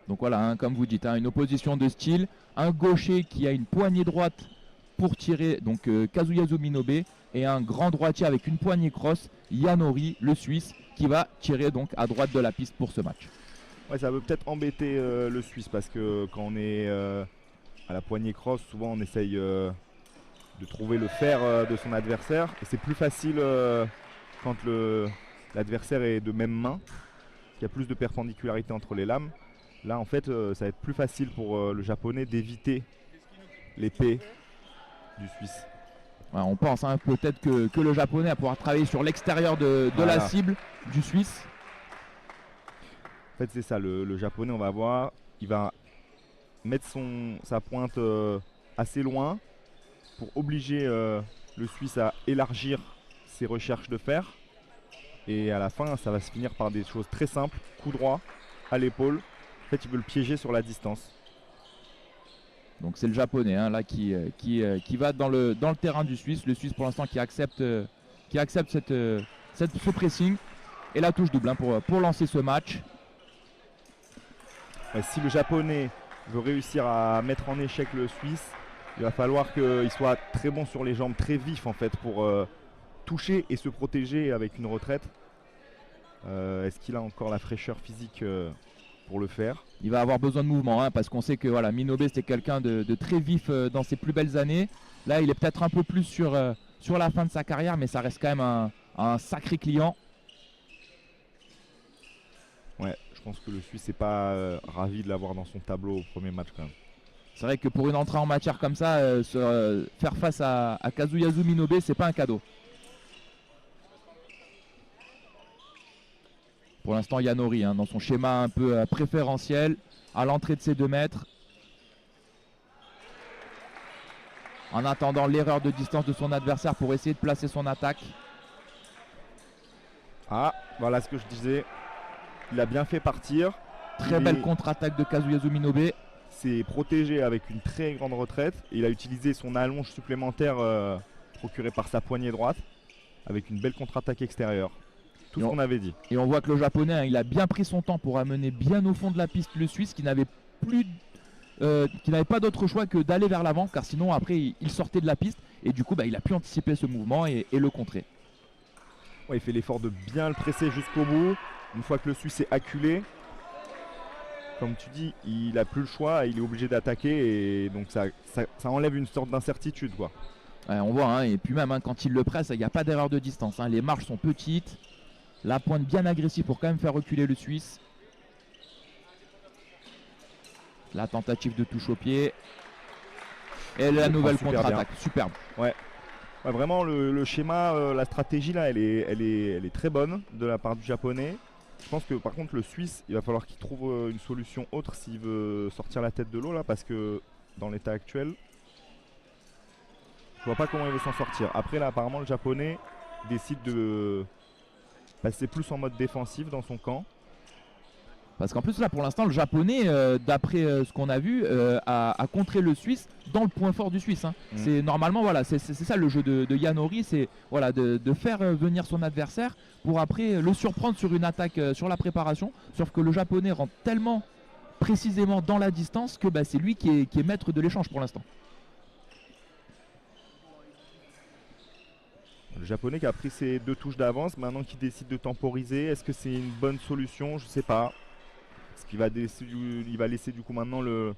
Donc voilà, hein, comme vous dites, hein, une opposition de style, un gaucher qui a une poignée droite pour tirer, donc Kazuyasu Minobe, et un grand droitier avec une poignée crosse, Yanori, le Suisse, qui va tirer donc à droite de la piste pour ce match. Ouais, ça peut peut-être embêter le Suisse parce que quand on est à la poignée crosse, souvent on essaye de trouver le fer de son adversaire. Et c'est plus facile quand l'adversaire est de même main, qu'il y a plus de perpendicularité entre les lames. Là, en fait, ça va être plus facile pour le japonais d'éviter l'épée du Suisse. Ouais, on pense hein, peut-être que le japonais va pouvoir travailler sur l'extérieur de Voilà. la cible du Suisse. En fait, c'est ça, le japonais, on va voir, il va mettre sa pointe assez loin pour obliger le Suisse à élargir ses recherches de fer. Et à la fin, ça va se finir par des choses très simples, coup droit à l'épaule. En fait, il veut le piéger sur la distance. Donc c'est le japonais hein, là qui va dans le terrain du Suisse. Le Suisse pour l'instant qui accepte ce pressing. Et la touche double hein, pour lancer ce match. Si le japonais veut réussir à mettre en échec le Suisse, il va falloir qu'il soit très bon sur les jambes, très vif en fait pour toucher et se protéger avec une retraite. Est-ce qu'il a encore la fraîcheur physique pour le faire? Il va avoir besoin de mouvement hein, parce qu'on sait que voilà, Minobe c'était quelqu'un de très vif dans ses plus belles années. Là il est peut-être un peu plus sur la fin de sa carrière, mais ça reste quand même un sacré client. Ouais, je pense que le Suisse n'est pas ravi de l'avoir dans son tableau au premier match quand même. C'est vrai que pour une entrée en matière comme ça, faire face à Kazuyasu Minobe, c'est pas un cadeau. Pour l'instant, Yanori, hein, dans son schéma un peu préférentiel, à l'entrée de ses 2 mètres. En attendant l'erreur de distance de son adversaire pour essayer de placer son attaque. Ah, voilà ce que je disais. Il a bien fait partir. Très belle contre-attaque de Kazuyasu Minobe. S'est protégé avec une très grande retraite. Et il a utilisé son allonge supplémentaire procurée par sa poignée droite avec une belle contre-attaque extérieure. Tout ce qu'on avait dit. Et on voit que le japonais, hein, il a bien pris son temps pour amener bien au fond de la piste le Suisse qui n'avait pas d'autre choix que d'aller vers l'avant, car sinon après il sortait de la piste et du coup il a pu anticiper ce mouvement et le contrer. Ouais, il fait l'effort de bien le presser jusqu'au bout. Une fois que le Suisse est acculé, comme tu dis, il n'a plus le choix, il est obligé d'attaquer et donc ça enlève une sorte d'incertitude quoi. Ouais, on voit, hein, et puis même hein, quand il le presse, il n'y a pas d'erreur de distance, hein, les marges sont petites, la pointe bien agressive pour quand même faire reculer le Suisse. La tentative de touche au pied et la nouvelle contre-attaque, superbe. Ouais. Ouais, vraiment le schéma, la stratégie là, elle est très bonne de la part du japonais. Je pense que par contre le Suisse, il va falloir qu'il trouve une solution autre s'il veut sortir la tête de l'eau là, parce que dans l'état actuel, je vois pas comment il veut s'en sortir. Après là, apparemment le japonais décide de passer plus en mode défensif dans son camp. Parce qu'en plus là pour l'instant le japonais d'après ce qu'on a vu a contré le Suisse dans le point fort du Suisse hein. C'est normalement voilà c'est ça le jeu de Yanori, c'est voilà de faire venir son adversaire pour après le surprendre sur une attaque sur la préparation, sauf que le japonais rentre tellement précisément dans la distance que c'est lui qui est maître de l'échange pour l'instant. Le japonais qui a pris ses 2 touches d'avance, maintenant qui décide de temporiser, est-ce que c'est une bonne solution? Je sais pas. Parce qu'il va laisser du coup maintenant le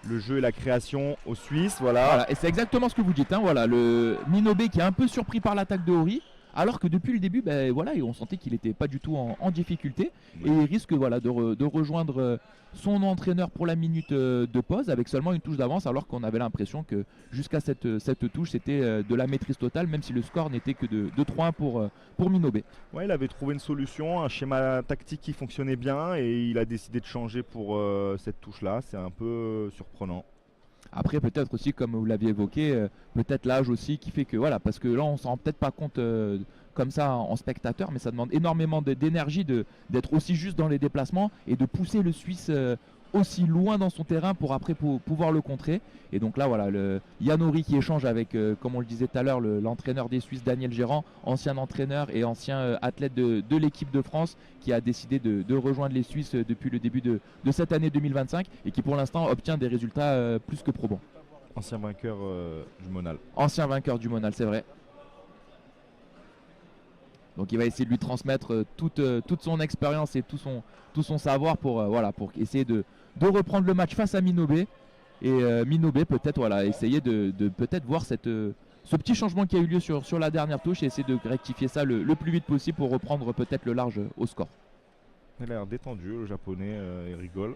jeu et la création aux Suisses, voilà. Et c'est exactement ce que vous dites, hein, voilà, le Minobe qui est un peu surpris par l'attaque de Hori, alors que depuis le début, voilà, on sentait qu'il n'était pas du tout en difficulté, et il risque voilà, de rejoindre son entraîneur pour la minute de pause avec seulement une touche d'avance, alors qu'on avait l'impression que jusqu'à cette touche, c'était de la maîtrise totale, même si le score n'était que de 3-1 pour Minobe. Ouais, il avait trouvé une solution, un schéma tactique qui fonctionnait bien, et il a décidé de changer pour cette touche-là. C'est un peu surprenant. Après peut-être aussi comme vous l'aviez évoqué, peut-être l'âge aussi qui fait que voilà, parce que là on s'en rend peut-être pas compte comme ça en spectateur, mais ça demande énormément d'énergie d'être aussi juste dans les déplacements et de pousser le Suisse aussi loin dans son terrain pour après pouvoir le contrer. Et donc là voilà, le Yanori qui échange avec, comme on le disait tout à l'heure, l'entraîneur des Suisses Daniel Gérand, ancien entraîneur et ancien athlète de l'équipe de France, qui a décidé de rejoindre les Suisses depuis le début de cette année 2025 et qui pour l'instant obtient des résultats plus que probants. Ancien vainqueur du Monal. Ancien vainqueur du Monal, c'est vrai. Donc il va essayer de lui transmettre toute son expérience et tout son savoir pour essayer de reprendre le match face à Minobe. Et Minobe peut-être essayer de peut-être voir ce petit changement qui a eu lieu sur la dernière touche et essayer de rectifier ça le plus vite possible pour reprendre peut-être le large au score. Il a l'air détendu, le japonais, il rigole.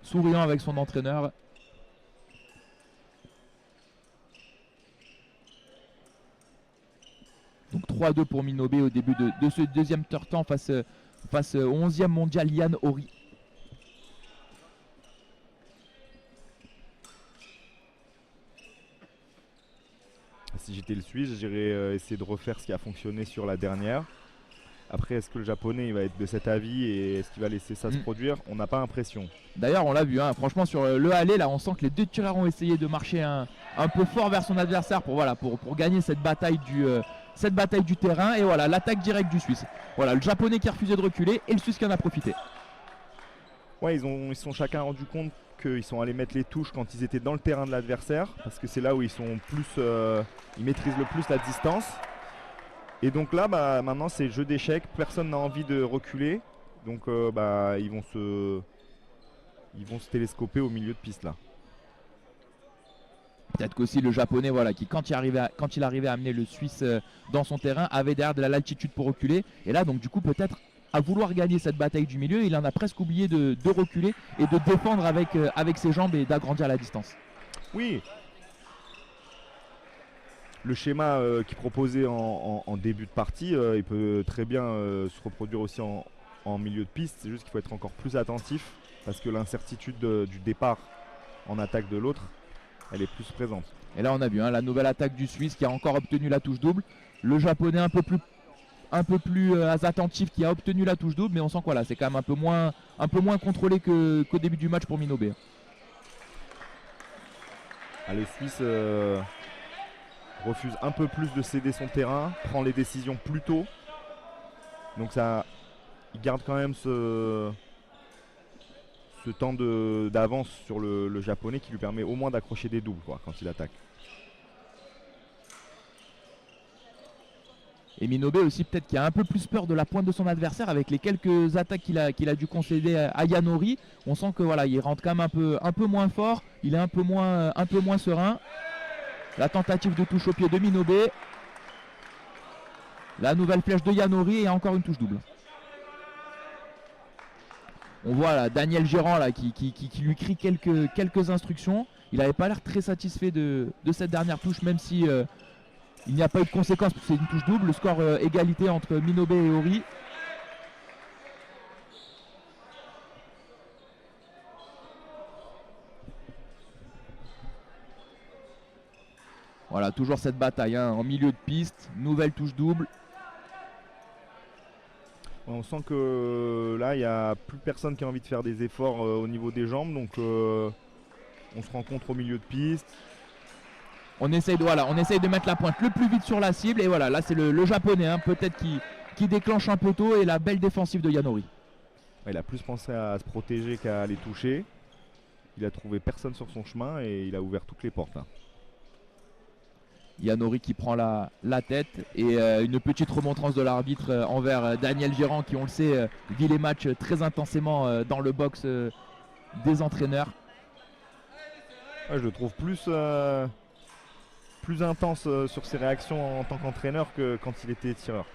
Souriant avec son entraîneur. Donc 3-2 pour Minobe au début de ce deuxième temps face au 11e mondial Yanori. Si j'étais le Suisse, j'irais essayer de refaire ce qui a fonctionné sur la dernière. Après, est-ce que le japonais il va être de cet avis et est-ce qu'il va laisser ça se produire? On n'a pas l'impression. D'ailleurs, on l'a vu, franchement, sur le aller, là, on sent que les deux tireurs ont essayé de marcher un peu fort vers son adversaire pour gagner cette bataille du terrain. Et voilà, l'attaque directe du Suisse. Voilà, le japonais qui a refusé de reculer et le Suisse qui en a profité. Ouais, ils sont chacun rendu compte qu'ils sont allés mettre les touches quand ils étaient dans le terrain de l'adversaire, parce que c'est là où ils sont ils maîtrisent le plus la distance. Et donc là, maintenant c'est jeu d'échecs, personne n'a envie de reculer, donc ils vont se télescoper au milieu de piste là. Peut-être qu'aussi le japonais, qui quand il arrivait à amener le Suisse dans son terrain, avait derrière de la latitude pour reculer. Et là, donc du coup, peut-être à vouloir gagner cette bataille du milieu, il en a presque oublié de reculer et de défendre avec ses jambes et d'agrandir la distance. Oui. Le schéma qu'il proposait en début de partie, il peut très bien se reproduire aussi en milieu de piste. C'est juste qu'il faut être encore plus attentif parce que l'incertitude du départ en attaque de l'autre, elle est plus présente. Et là on a vu la nouvelle attaque du Suisse qui a encore obtenu la touche double. Le japonais un peu plus attentif qui a obtenu la touche double, mais on sent que c'est quand même un peu moins contrôlé qu'au début du match pour Minobe. Le Suisse refuse un peu plus de céder son terrain, prend les décisions plus tôt. Donc il garde quand même ce temps d'avance sur le japonais qui lui permet au moins d'accrocher des doubles quand il attaque. Et Minobe aussi peut-être qui a un peu plus peur de la pointe de son adversaire avec les quelques attaques qu'il a dû concéder à Yanori. On sent que il rentre quand même un peu moins fort, il est un peu moins serein. La tentative de touche au pied de Minobe. La nouvelle flèche de Yanori et encore une touche double. On voit Daniel Gérand qui lui crie quelques instructions. Il n'avait pas l'air très satisfait de cette dernière touche, même si il n'y a pas eu de conséquences parce que c'est une touche double. Le score égalité entre Minobe et Ori. Voilà, toujours cette bataille en milieu de piste. Nouvelle touche double. On sent que là, il n'y a plus personne qui a envie de faire des efforts au niveau des jambes. Donc on se rencontre au milieu de piste. On essaye de mettre la pointe le plus vite sur la cible. Et voilà, là c'est le japonais peut-être qui déclenche un peu tôt. Et la belle défensive de Yanori. Il a plus pensé à se protéger qu'à aller toucher. Il a trouvé personne sur son chemin et il a ouvert toutes les portes. Yanori qui prend la tête et une petite remontrance de l'arbitre envers Daniel Gérand qui, on le sait, vit les matchs très intensément dans le box des entraîneurs. Je le trouve plus intense sur ses réactions en tant qu'entraîneur que quand il était tireur.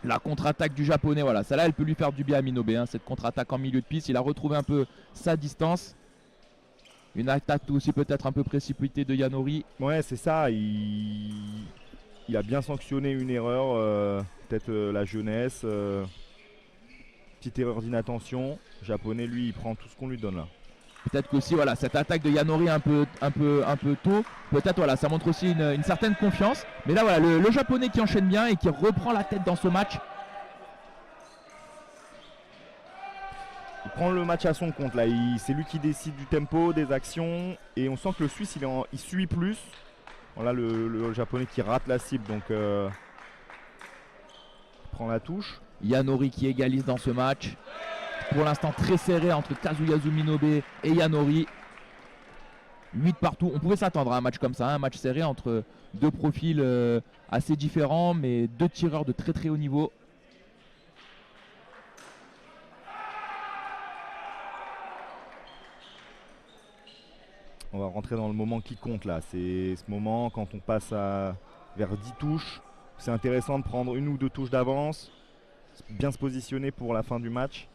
La contre-attaque du japonais, celle-là elle peut lui faire du bien à Minobe, cette contre-attaque en milieu de piste. Il a retrouvé un peu sa distance. Une attaque aussi peut-être un peu précipitée de Yanori. Ouais, c'est ça. Il a bien sanctionné une erreur, peut-être la jeunesse. Petite erreur d'inattention. Le japonais, lui, il prend tout ce qu'on lui donne là. Peut-être qu'aussi cette attaque de Yanori un peu tôt, peut-être ça montre aussi une certaine confiance. Mais là le japonais qui enchaîne bien et qui reprend la tête dans ce match. il prend le match à son compte là. C'est lui qui décide du tempo, des actions. Et on sent que le Suisse, il suit plus. Voilà le Japonais qui rate la cible, donc il prend la touche. Yanori qui égalise dans ce match. Pour l'instant très serré entre Kazuyasu Minobe et Yanori. 8 partout. On pouvait s'attendre à un match comme ça, un match serré entre deux profils assez différents, mais deux tireurs de très très haut niveau. On va rentrer dans le moment qui compte là. C'est ce moment quand on passe vers 10 touches. C'est intéressant de prendre une ou deux touches d'avance. Bien se positionner pour la fin du match.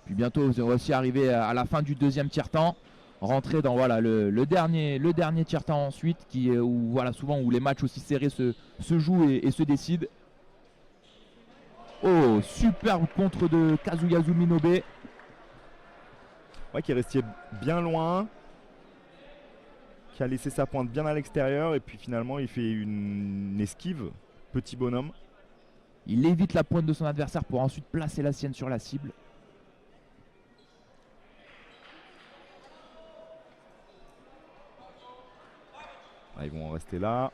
Puis bientôt, on va aussi arriver à la fin du deuxième tiers-temps. Rentrer dans voilà, le dernier tiers-temps ensuite, où, voilà, souvent où les matchs aussi serrés se jouent et se décident. Oh, superbe contre de Kazuyasu Minobe. Ouais, qui est resté bien loin. Qui a laissé sa pointe bien à l'extérieur. Et puis finalement, il fait une esquive. Petit bonhomme. Il évite la pointe de son adversaire pour ensuite placer la sienne sur la cible. Ah, ils vont en rester là.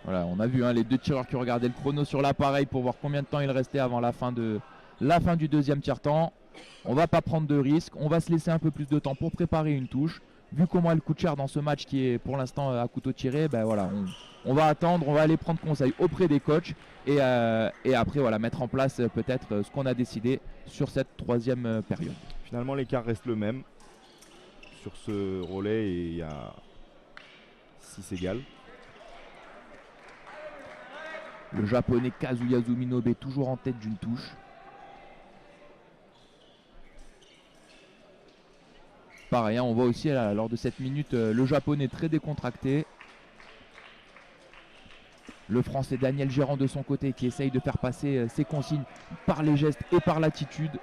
Voilà, on a vu les deux tireurs qui regardaient le chrono sur l'appareil pour voir combien de temps il restait avant la fin du deuxième tiers-temps. On va pas prendre de risques, on va se laisser un peu plus de temps pour préparer une touche. Vu comment elle coûte cher dans ce match qui est pour l'instant à couteau tiré, ben voilà, on va attendre, on va aller prendre conseil auprès des coachs et après voilà, mettre en place peut-être ce qu'on a décidé sur cette troisième période. Finalement l'écart reste le même sur ce relais et il y a 6 égales. Le japonais Kazuyasu Minobe toujours en tête d'une touche. Pareil, on voit aussi là, lors de cette minute le japonais très décontracté. Le français Daniel Gérand de son côté qui essaye de faire passer ses consignes par les gestes et par l'attitude.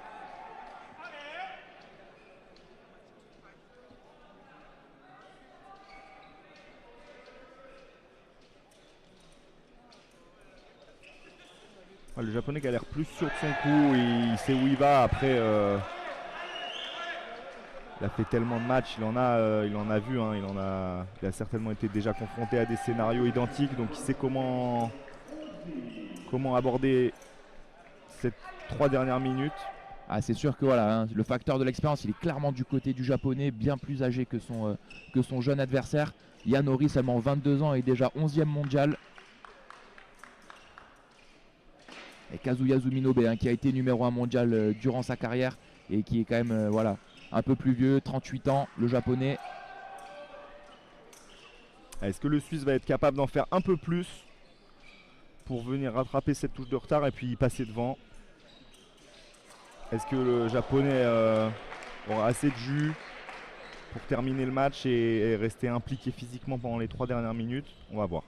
Le japonais qui a l'air plus sûr de son coup, il sait où il va. Après, il a fait tellement de matchs, il en a vu, il a certainement été déjà confronté à des scénarios identiques, donc il sait comment aborder ces 3 dernières minutes. Ah, c'est sûr que voilà, le facteur de l'expérience, il est clairement du côté du japonais, bien plus âgé que son jeune adversaire. Yanori, seulement 22 ans et déjà 11e mondial. Et Kazuyasu Minobe qui a été numéro 1 mondial durant sa carrière et qui est quand même voilà, un peu plus vieux, 38 ans, le japonais. Est-ce que le Suisse va être capable d'en faire un peu plus pour venir rattraper cette touche de retard et puis passer devant? Est-ce que le japonais aura assez de jus pour terminer le match et rester impliqué physiquement pendant les 3 dernières minutes? On va voir.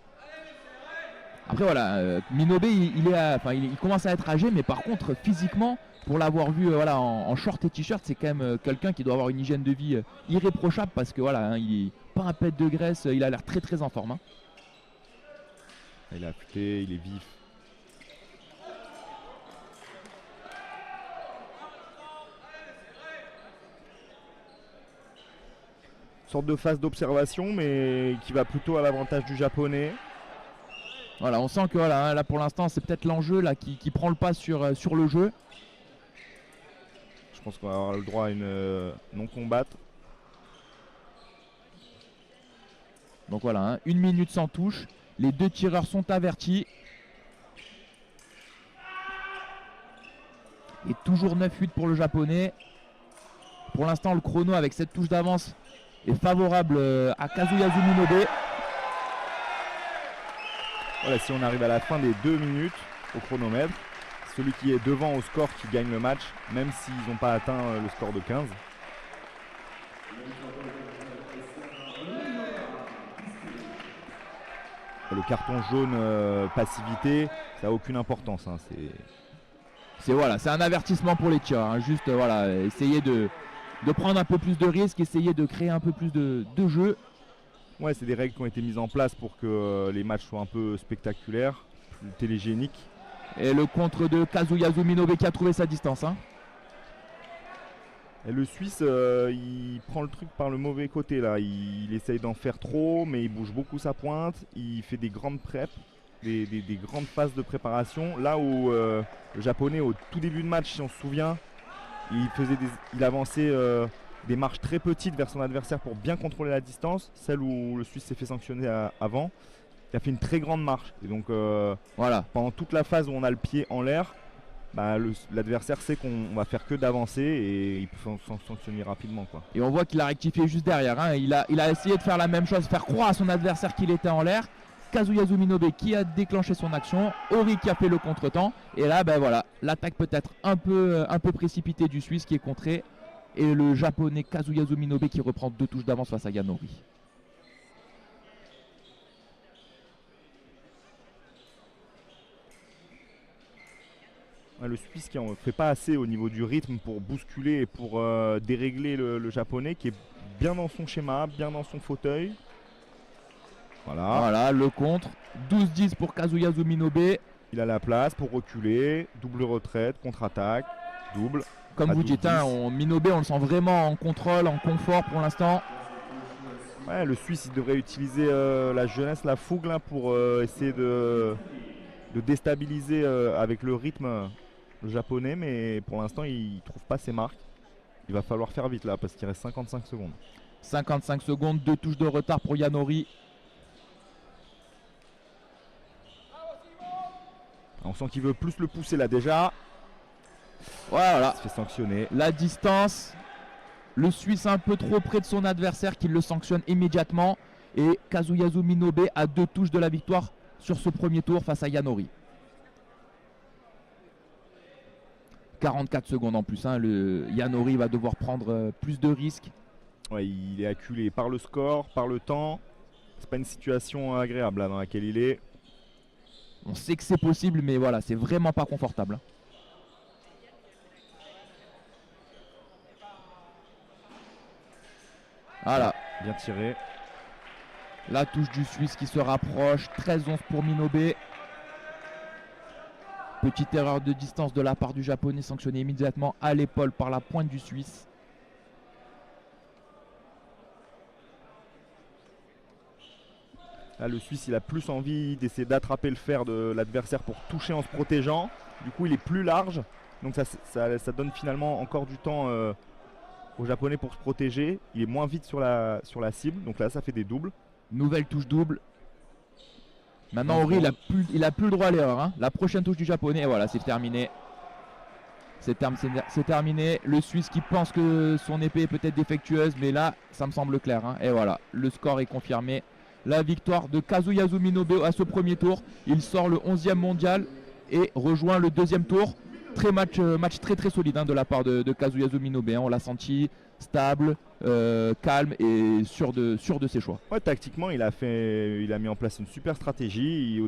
Après voilà, Minobe il commence à être âgé, mais par contre physiquement, pour l'avoir vu voilà, en short et t-shirt, c'est quand même quelqu'un qui doit avoir une hygiène de vie irréprochable parce que voilà, il est pas un pet de graisse, il a l'air très très en forme. Il est affûté, il est vif. Sorte de phase d'observation, mais qui va plutôt à l'avantage du japonais. Voilà, on sent que voilà, là pour l'instant c'est peut-être l'enjeu là qui prend le pas sur le jeu. Je pense qu'on va avoir le droit à une non-combatte. Donc voilà, 1 minute sans touche. Les deux tireurs sont avertis. Et toujours 9-8 pour le japonais. Pour l'instant le chrono avec cette touche d'avance est favorable à Kazuyasu Minobe. Voilà, si on arrive à la fin des 2 minutes au chronomètre, celui qui est devant au score qui gagne le match, même s'ils n'ont pas atteint le score de 15. Le carton jaune passivité, ça n'a aucune importance. C'est un avertissement pour les tireurs. Juste voilà, essayer de prendre un peu plus de risques, essayer de créer un peu plus de jeu. Ouais, c'est des règles qui ont été mises en place pour que les matchs soient un peu spectaculaires, plus télégéniques. Et le contre de Kazuyasu Minobe qui a trouvé sa distance. Hein. Et le Suisse, il prend le truc par le mauvais côté là. Il essaye d'en faire trop, mais il bouge beaucoup sa pointe. Il fait des grandes preps, des grandes phases de préparation. Là où le Japonais, au tout début de match, si on se souvient, il avançait des marches très petites vers son adversaire pour bien contrôler la distance. Celle où le Suisse s'est fait sanctionner avant. Il a fait une très grande marche. Et donc voilà. Pendant toute la phase où on a le pied en l'air, bah, l'adversaire sait qu'on va faire que d'avancer et il peut s'en sanctionner rapidement, quoi. Et on voit qu'il a rectifié juste derrière. Hein. Il a essayé de faire la même chose, faire croire à son adversaire qu'il était en l'air. Kazuyasu Minobe qui a déclenché son action, Ori qui a fait le contretemps. Et là, ben voilà, l'attaque peut-être un peu précipitée du Suisse qui est contrée. Et le Japonais Kazuyasu Minobe qui reprend 2 touches d'avance face à Yanori. Le Suisse qui en fait pas assez au niveau du rythme pour bousculer et pour dérégler le Japonais qui est bien dans son schéma, bien dans son fauteuil. Voilà le contre. 12-10 pour Kazuyasu Minobe. Il a la place pour reculer, double retraite, contre-attaque, double. Comme vous dites, hein, Minobe on le sent vraiment en contrôle, en confort pour l'instant. Ouais, le Suisse il devrait utiliser la jeunesse, la fougue là, pour essayer de déstabiliser avec le rythme le Japonais, mais pour l'instant il trouve pas ses marques. Il va falloir faire vite là parce qu'il reste 55 secondes. 55 secondes, 2 touches de retard pour Yanori. On sent qu'il veut plus le pousser là déjà. Voilà. Il se fait sanctionner. La distance. Le Suisse un peu trop près de son adversaire qui le sanctionne immédiatement. Et Kazuyasu Minobe a 2 touches de la victoire sur ce premier tour face à Yanori. 44 secondes en plus. Hein. Le Yanori va devoir prendre plus de risques. Ouais, il est acculé par le score, par le temps. C'est pas une situation agréable là, dans laquelle il est. On sait que c'est possible, mais voilà, c'est vraiment pas confortable. Voilà. Bien tiré. La touche du Suisse qui se rapproche. 13-11 pour Minobe. Petite erreur de distance de la part du Japonais, sanctionné immédiatement à l'épaule par la pointe du Suisse. Là, le Suisse, il a plus envie d'essayer d'attraper le fer de l'adversaire pour toucher en se protégeant. Du coup, il est plus large. Donc ça donne finalement encore du temps au Japonais pour se protéger. Il est moins vite sur la cible. Donc là, ça fait des doubles. Nouvelle touche double. Maintenant, Ori, il a plus le droit à l'erreur. Hein. La prochaine touche du Japonais, et voilà, c'est terminé. C'est terminé. Le Suisse qui pense que son épée est peut-être défectueuse, mais là, ça me semble clair. Hein. Et voilà, le score est confirmé. La victoire de Kazuyasu Minobe à ce premier tour. Il sort le 11e mondial et rejoint le deuxième tour. Match très très solide hein, de la part de Kazuyasu Minobe. Hein. On l'a senti stable, calme et sûr de ses choix. Ouais, tactiquement, il a mis en place une super stratégie.